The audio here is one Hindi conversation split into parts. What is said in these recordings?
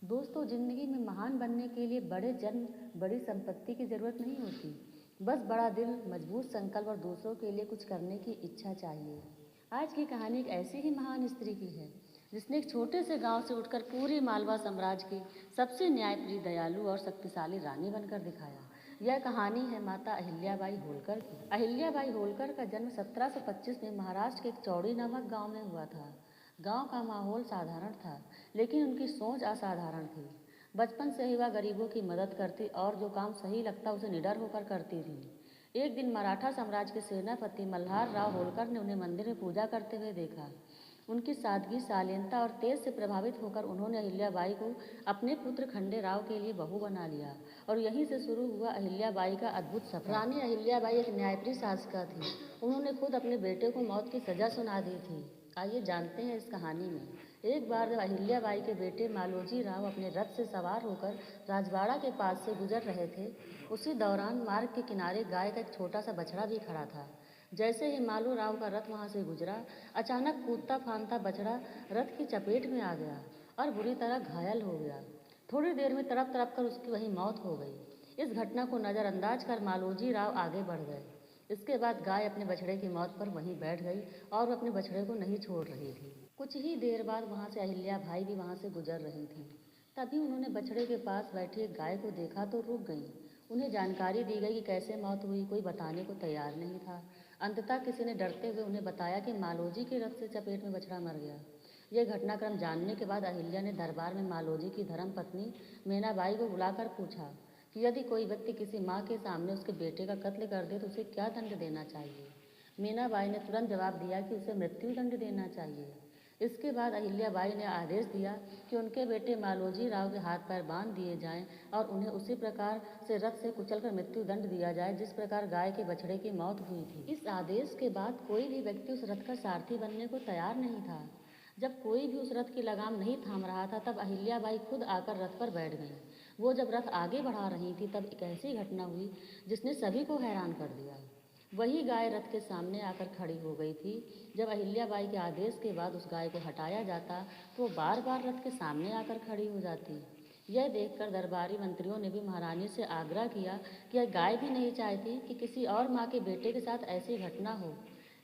दोस्तों, ज़िंदगी में महान बनने के लिए बड़े जन्म, बड़ी संपत्ति की ज़रूरत नहीं होती। बस बड़ा दिल, मजबूत संकल्प और दूसरों के लिए कुछ करने की इच्छा चाहिए। आज की कहानी एक ऐसी ही महान स्त्री की है, जिसने एक छोटे से गांव से उठकर पूरे मालवा साम्राज्य की सबसे न्यायप्रिय, दयालु और शक्तिशाली रानी बनकर दिखाया। यह कहानी है माता अहिल्याबाई होलकर की। अहिल्याबाई होलकर का जन्म 1725 में महाराष्ट्र के एक चौड़ी नामक गाँव में हुआ था। गांव का माहौल साधारण था, लेकिन उनकी सोच असाधारण थी। बचपन से ही वह गरीबों की मदद करती और जो काम सही लगता उसे निडर होकर करती थी। एक दिन मराठा साम्राज्य के सेनापति मल्हार राव होलकर ने उन्हें मंदिर में पूजा करते हुए देखा। उनकी सादगी, शालीनता और तेज से प्रभावित होकर उन्होंने अहिल्याबाई को अपने पुत्र खंडेराव के लिए बहू बना लिया और यहीं से शुरू हुआ अहिल्याबाई का अद्भुत सफर। रानी अहिल्याबाई एक न्यायप्रिय शासिका थी। उन्होंने खुद अपने बेटे को मौत की सजा सुना दी थी। आइए जानते हैं इस कहानी में। एक बार जब अहिल्याबाई के बेटे मालोजी राव अपने रथ से सवार होकर राजवाड़ा के पास से गुजर रहे थे, उसी दौरान मार्ग के किनारे गाय का एक छोटा सा बछड़ा भी खड़ा था। जैसे ही मालो राव का रथ वहां से गुजरा, अचानक कूदता फांदता बछड़ा रथ की चपेट में आ गया और बुरी तरह घायल हो गया। थोड़ी देर में तड़प तड़प कर उसकी वहीं मौत हो गई। इस घटना को नज़रअंदाज कर मालोजी राव आगे बढ़ गए। इसके बाद गाय अपने बछड़े की मौत पर वहीं बैठ गई और वह अपने बछड़े को नहीं छोड़ रही थी। कुछ ही देर बाद वहाँ से अहिल्याबाई भी वहाँ से गुजर रही थी। तभी उन्होंने बछड़े के पास बैठी एक गाय को देखा तो रुक गईं। उन्हें जानकारी दी गई कि कैसे मौत हुई, कोई बताने को तैयार नहीं था। अंततः किसी ने डरते हुए उन्हें बताया कि मालोजी के रथ से चपेट में बछड़ा मर गया। यह घटनाक्रम जानने के बाद अहिल्या ने दरबार में मालोजी की धर्मपत्नी मीनाबाई को बुलाकर पूछा कि यदि कोई व्यक्ति किसी माँ के सामने उसके बेटे का कत्ल कर दे तो उसे क्या दंड देना चाहिए। मीनाबाई ने तुरंत जवाब दिया कि उसे मृत्यु दंड देना चाहिए। इसके बाद अहिल्याबाई ने आदेश दिया कि उनके बेटे मालोजी राव के हाथ पैर बांध दिए जाएं और उन्हें उसी प्रकार से रथ से कुचलकर मृत्यु दंड दिया जाए जिस प्रकार गाय के बछड़े की मौत हुई थी। इस आदेश के बाद कोई भी व्यक्ति उस रथ का सारथी बनने को तैयार नहीं था। जब कोई भी उस रथ की लगाम नहीं थाम रहा था, तब अहिल्याबाई खुद आकर रथ पर बैठ गईं। वो जब रथ आगे बढ़ा रही थी, तब एक ऐसी घटना हुई जिसने सभी को हैरान कर दिया। वही गाय रथ के सामने आकर खड़ी हो गई थी। जब अहिल्याबाई के आदेश के बाद उस गाय को हटाया जाता, तो बार बार रथ के सामने आकर खड़ी हो जाती। यह देखकर दरबारी मंत्रियों ने भी महारानी से आग्रह किया कि यह गाय भी नहीं चाहती कि किसी और माँ के बेटे के साथ ऐसी घटना हो,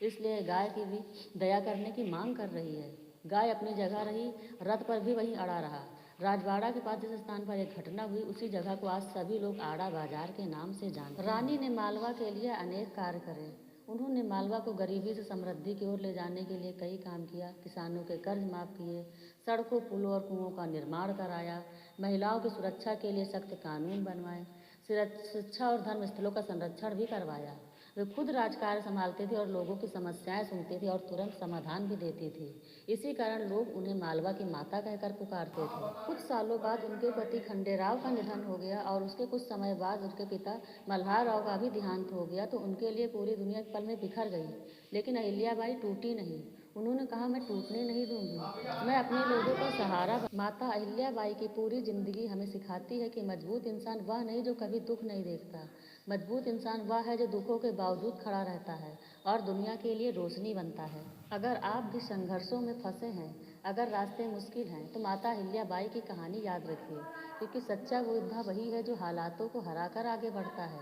इसलिए गाय की भी दया करने की मांग कर रही है। गाय अपनी जगह रही, रथ पर भी वहीं अड़ा रहा। राजवाड़ा के पास जिस स्थान पर यह घटना हुई, उसी जगह को आज सभी लोग आड़ा बाजार के नाम से जानते हैं। रानी ने मालवा के लिए अनेक कार्य करे। उन्होंने मालवा को गरीबी से समृद्धि की ओर ले जाने के लिए कई काम किया। किसानों के कर्ज माफ किए, सड़कों, पुलों और कुओं का निर्माण कराया, महिलाओं की सुरक्षा के लिए सख्त कानून बनवाए, शिक्षा और धर्म स्थलों का संरक्षण भी करवाया। वे खुद राजकार्य संभालते थे और लोगों की समस्याएं सुनते थे और तुरंत समाधान भी देते थे। इसी कारण लोग उन्हें मालवा की माता कहकर पुकारते थे। कुछ सालों बाद उनके पति खंडेराव का निधन हो गया और उसके कुछ समय बाद उनके पिता मल्हार राव का भी देहांत हो गया, तो उनके लिए पूरी दुनिया एक पल में बिखर गई। लेकिन अहिल्याबाई टूटी नहीं। उन्होंने कहा, मैं टूटने नहीं दूंगी, मैं अपने लोगों का सहारा। माता अहिल्याबाई की पूरी जिंदगी हमें सिखाती है कि मजबूत इंसान वह नहीं जो कभी दुख नहीं देखता। मजबूत इंसान वह है जो दुखों के बावजूद खड़ा रहता है और दुनिया के लिए रोशनी बनता है। अगर आप भी संघर्षों में फंसे हैं, अगर रास्ते मुश्किल हैं, तो माता अहिल्याबाई की कहानी याद रखिए, क्योंकि सच्चा योद्धा वही है जो हालातों को हराकर आगे बढ़ता है।